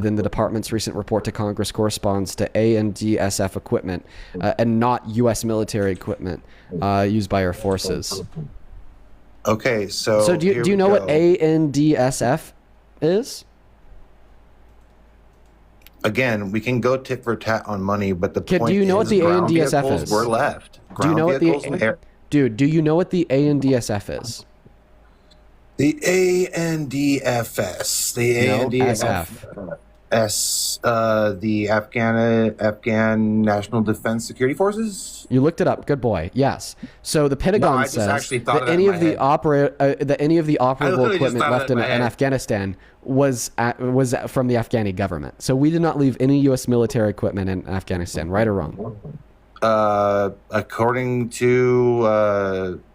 Then the department's recent report to Congress corresponds to ANDSF equipment and not U.S. military equipment used by our forces. Okay, so So do you know what ANDSF is? Again, we can go tit for tat on money, but the point do you know what the ground ANDSF vehicles is? were left. Do you know what Dude, do you know what the ANDSF is? The ANDFS, the the Afghan National Defense Security Forces. You looked it up. Good boy. Yes. So the Pentagon says that any of the operable equipment left in Afghanistan was from the Afghani government. So we did not leave any U.S. military equipment in Afghanistan. Right or wrong? According to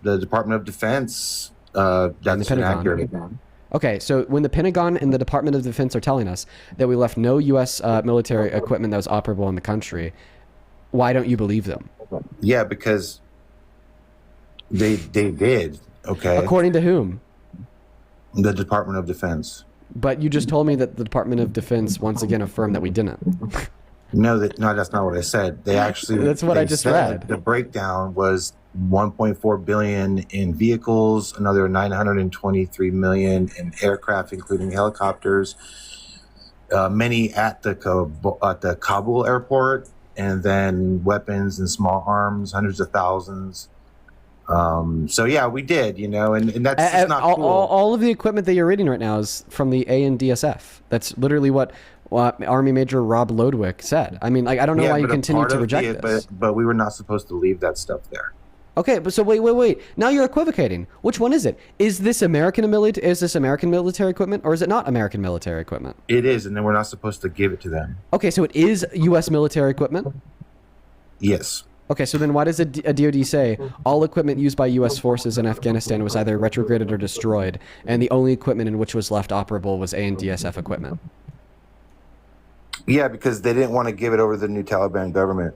the Department of Defense, that's inaccurate. Okay, so when the Pentagon and the Department of Defense are telling us that we left no U.S. military equipment that was operable in the country, why don't you believe them? Yeah, because they did. Okay. According to whom? The Department of Defense. But you just told me that the Department of Defense once again affirmed that we didn't. No, that's not what I said. They actually. That's what I just read. The breakdown was 1.4 billion in vehicles, another 923 million in aircraft, including helicopters, many at the Kabul airport, and then weapons and small arms, hundreds of thousands. So yeah, we did, and that's just not cool. All of the equipment that you're reading right now is from the ANDSF. That's literally what Army Major Rob Lodwick said. I mean, I don't know why you continue to reject this. But we were not supposed to leave that stuff there. Okay, but so wait. Now you're equivocating. Which one is it? Is this American military equipment, or is it not American military equipment? It is, and then we're not supposed to give it to them. Okay, so it is U.S. military equipment? Yes. Okay, so then why does a DoD say all equipment used by U.S. forces in Afghanistan was either retrograded or destroyed, and the only equipment in which was left operable was ANDSF equipment? Yeah, because they didn't want to give it over to the new Taliban government.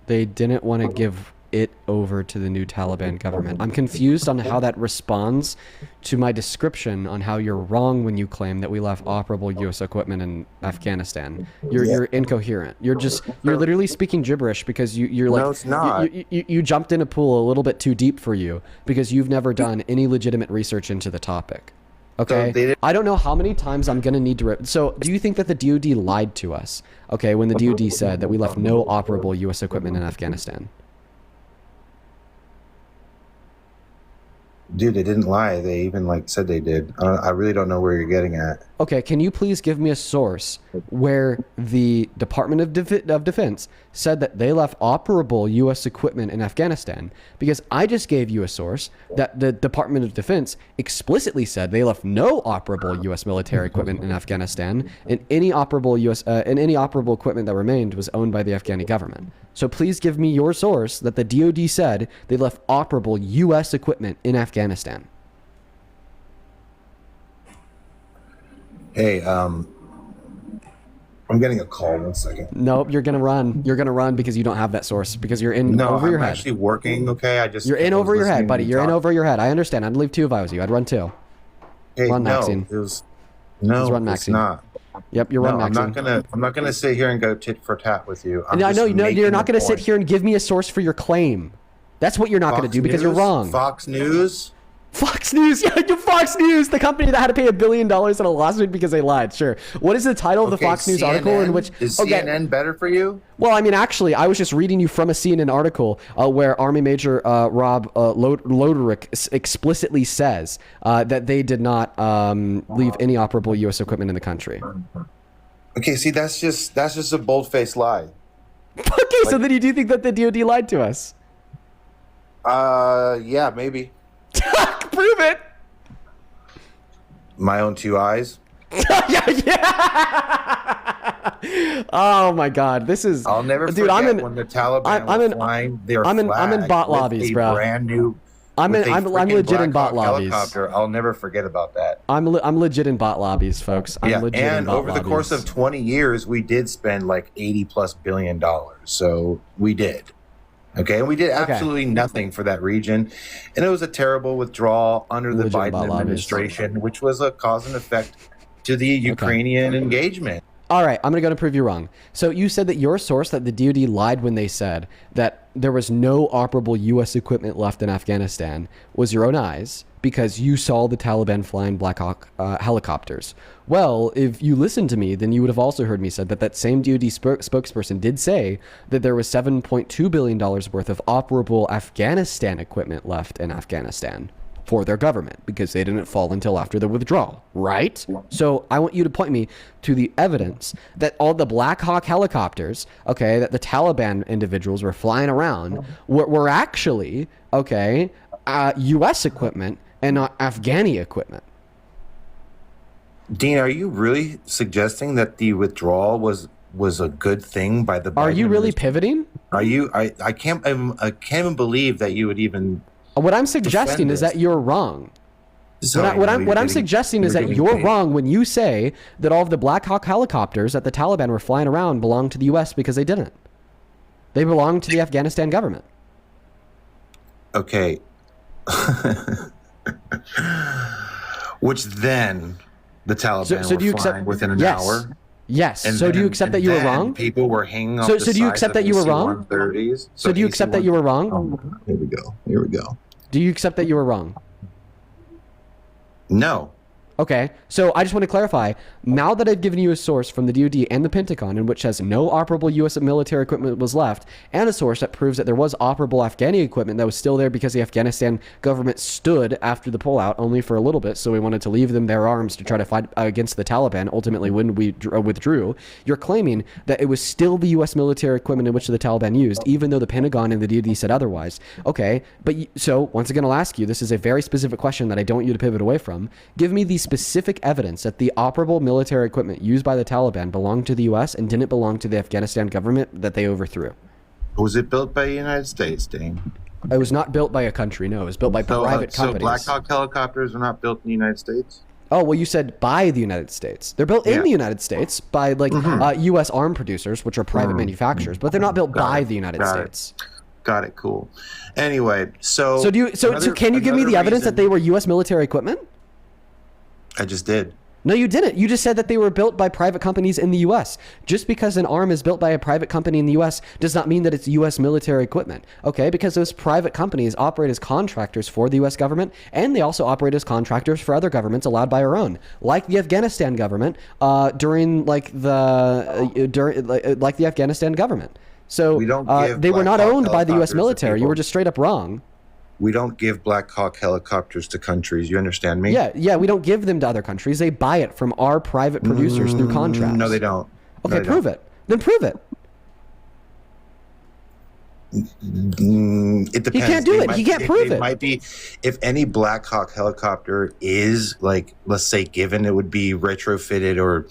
They didn't want to give it over to the new Taliban government. I'm confused on how that responds to my description on how you're wrong when you claim that we left operable U.S. equipment in Afghanistan. You're incoherent. You're literally speaking gibberish because you're like, no, it's not. You jumped in a pool a little bit too deep for you because you've never done any legitimate research into the topic. Okay, so I don't know how many times I'm going to need to... So do you think that the DoD lied to us, okay, when the DoD said that we left no operable U.S. equipment in Afghanistan? Dude, they didn't lie. They even said they did. I really don't know where you're getting at. Okay, can you please give me a source where the Department of Defense said that they left operable U.S. equipment in Afghanistan? Because I just gave you a source that the Department of Defense explicitly said they left no operable U.S. military equipment in Afghanistan, and any operable equipment that remained was owned by the Afghani government. So please give me your source that the DoD said they left operable U.S. equipment in Afghanistan. Hey, I'm getting a call. 1 second. Nope, you're gonna run. You're gonna run because you don't have that source because you're in over your head. I'm actually working. Okay, you're in over your head, buddy. You're in over your head. I understand. I'd leave too if I was you. I'd run too. Hey, run, Maxine. Run, Maxine. It's not. Yep, you're run, Maxine. I'm not gonna sit here and go tit for tat with you. I know you're not gonna sit here and give me a source for your claim. That's what you're not gonna do because you're wrong. Fox News. Fox News, yeah, Fox News, the company that had to pay $1 billion in a lawsuit because they lied. Sure. What is the title of the Fox News article in which is CNN better for you? Well, I mean, actually, I was just reading you from a CNN article where Army Major Rob Loderick explicitly says that they did not leave any operable U.S. equipment in the country. Okay, see, that's just a bold-faced lie. Okay, so then you do think that the DoD lied to us? Yeah, maybe. Prove it. My own two eyes. yeah. Oh my God, this is. I'll never forget when the Taliban were flying their flag. I'm in bot lobbies, bro. Brand new. I'm legit in bot lobbies. Helicopter. I'll never forget about that. I'm legit in bot lobbies, folks. And over the course of 20 years, we did spend like $80+ billion. So we did. Okay, and we did absolutely nothing for that region, and it was a terrible withdrawal under the Biden administration, which was a cause and effect to the Ukrainian engagement. All right, I'm going to go and prove you wrong. So you said that your source, that the DoD lied when they said that there was no operable U.S. equipment left in Afghanistan, was your own eyes, because you saw the Taliban flying Black Hawk helicopters. Well, if you listened to me, then you would have also heard me said that that same DoD spokesperson did say that there was $7.2 billion worth of operable Afghanistan equipment left in Afghanistan for their government, because they didn't fall until after the withdrawal, right? So I want you to point me to the evidence that all the Black Hawk helicopters, okay, that the Taliban individuals were flying around were actually, okay, U.S. equipment and not Afghani equipment. Dean, are you really suggesting that the withdrawal was a good thing by the Biden Are you really pivoting? Are you? I can't even believe that you would even. What I'm suggesting is that you're wrong. Sorry, What I'm suggesting is that you're wrong when you say that all of the Black Hawk helicopters that the Taliban were flying around belonged to the U.S. because they didn't. They belonged to the Afghanistan government. Okay. Which then the Taliban So do you were flying accept within an yes. hour. Yes. And so then, do you accept that you were wrong? People were hanging off So the do you sides accept of that you were wrong? AC-130s. So do you accept that you were wrong? Oh, here we go. Here we go. Do you accept that you were wrong? No. Okay, so I just want to clarify, now that I've given you a source from the DoD and the Pentagon in which has no operable U.S. military equipment was left, and a source that proves that there was operable Afghani equipment that was still there because the Afghanistan government stood after the pullout only for a little bit, so we wanted to leave them their arms to try to fight against the Taliban, ultimately when we withdrew, you're claiming that it was still the U.S. military equipment in which the Taliban used, even though the Pentagon and the DoD said otherwise. Okay, but so once again I'll ask you, this is a very specific question that I don't want you to pivot away from. Give me the specific evidence that the operable military equipment used by the Taliban belonged to the U.S. and didn't belong to the Afghanistan government that they overthrew. Was it built by the United States, Dane? It was not built by a country, no. It was built by private companies. So Black Hawk helicopters are not built in the United States? Oh, well, you said by the United States. They're built in the United States by U.S. arm producers, which are private manufacturers, but they're not built by the United States. Got it. Cool. Anyway, so can you give me the evidence that they were U.S. military equipment? I just did. No, you didn't. You just said that they were built by private companies in the U.S. Just because an arm is built by a private company in the U.S. does not mean that it's U.S. military equipment, okay? Because those private companies operate as contractors for the U.S. government, and they also operate as contractors for other governments allowed by our own, like the Afghanistan government during the Afghanistan government. So they were not owned by the U.S. military. You were just straight up wrong. We don't give Black Hawk helicopters to countries. You understand me? Yeah, we don't give them to other countries. They buy it from our private producers through contracts. No, they don't. Okay, prove it. Then prove it. It depends. He can't do it. He can't prove it. It might be, if any Black Hawk helicopter is, like, let's say given, it would be retrofitted or